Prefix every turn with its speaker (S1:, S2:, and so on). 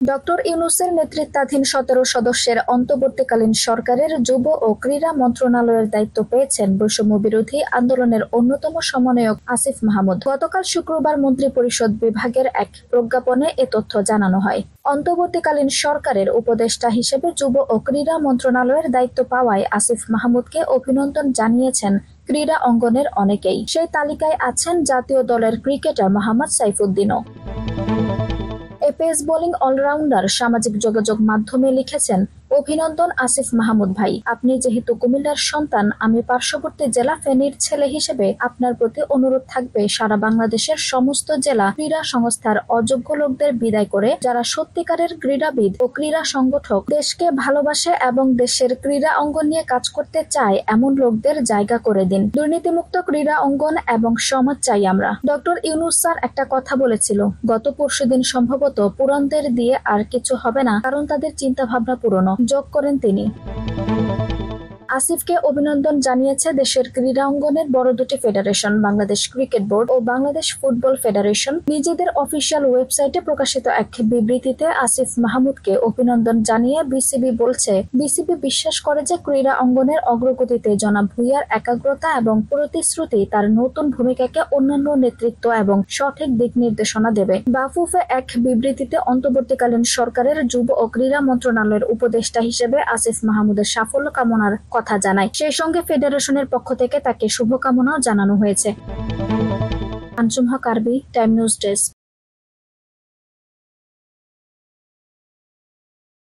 S1: Doctor ইউনূসের নেতৃত্বাধীন ১৭ সদস্যের অন্তর্বর্তীকালীন সরকারের যুব ও ক্রীড়া মন্ত্রণালয়ের দায়িত্ব পেয়েছেন বৈষম্য বিরোধী আন্দোলনের অন্যতম সমন্বয়ক আসিফ মাহমুদ। গতকাল শুক্রবার মন্ত্রিপরিষদ বিভাগের এক প্রজ্ঞাপনে এ তথ্য জানানো হয়। অন্তর্বর্তীকালীন সরকারের উপদেষ্টা হিসেবে যুব ও ক্রীড়া মন্ত্রণালয়ের দায়িত্ব পাওয়ায় আসিফ মাহমুদকে অভিনন্দন জানিয়েছেন ক্রীড়া অঙ্গনের অনেকেই। সেই তালিকায় আছেন জাতীয় দলের ক্রিকেটার মোহাম্মদ সাইফুদ্দিনও। এ পেস বোলিং অলরাউন্ডার সামাজিক যোগাযোগ মাধ্যমে লিখেছেন, অভিনন্দন আসিফ মাহমুদ ভাই, আপনি যেহেতু কুমিল্লার সন্তান, আমি পার্শ্ববর্তী জেলা ফেনীর ছেলে হিসেবে আপনার প্রতি অনুরোধ থাকবে সারা বাংলাদেশের সমস্ত জেলা ক্রীড়া সংস্থার অযোগ্য লোকদের বিদায় করে যারা সত্যিকারের ক্রীড়াবিদ ও ক্রীড়া সংগঠক, দেশকে ভালোবাসে এবং দেশের ক্রীড়া অঙ্গন নিয়ে কাজ করতে চায় এমন লোকদের জায়গা করে দিন। দুর্নীতিমুক্ত ক্রীড়া অঙ্গন এবং সমাজ চাই আমরা। ডক্টর ইউনূস স্যার একটা কথা বলেছিল, গত পরশুদিন সম্ভবত পুরানদের দিয়ে আর কিছু হবে না, কারণ তাদের চিন্তা ভাবনা পুরনো, যোগ করেন তিনি। আসিফকে অভিনন্দন জানিয়েছে দেশের ক্রীড়া অঙ্গনের বড় দুটি ফেডারেশন, বাংলাদেশ ক্রিকেট বোর্ড ও বাংলাদেশ ফুটবল ফেডারেশন। নিজেদের অফিসিয়াল ওয়েবসাইটে প্রকাশিত এক বিবৃতিতে আসিফ মাহমুদকে অভিনন্দন জানিয়ে বিসিবি বলছে, বিসিবি বিশ্বাস করে যে ক্রীড়া অঙ্গনের অগ্রগতিতে জনাব ভূঁইয়ার একাগ্রতা এবং প্রতিশ্রুতি তার নতুন ভূমিকাকে অন্যান্য নেতৃত্ব এবং সঠিক দিক নির্দেশনা দেবে। বাফুফে এক বিবৃতিতে অন্তর্বর্তীকালীন সরকারের যুব ও ক্রীড়া মন্ত্রণালয়ের উপদেষ্টা হিসেবে আসিফ মাহমুদের সাফল্য কামনার কথা জানায়। সেই সঙ্গে ফেডারেশনের পক্ষ থেকে তাকে শুভকামনাও জানানো হয়েছে। আনসুম হক আরবি, টাইম নিউজ ডেস্ক।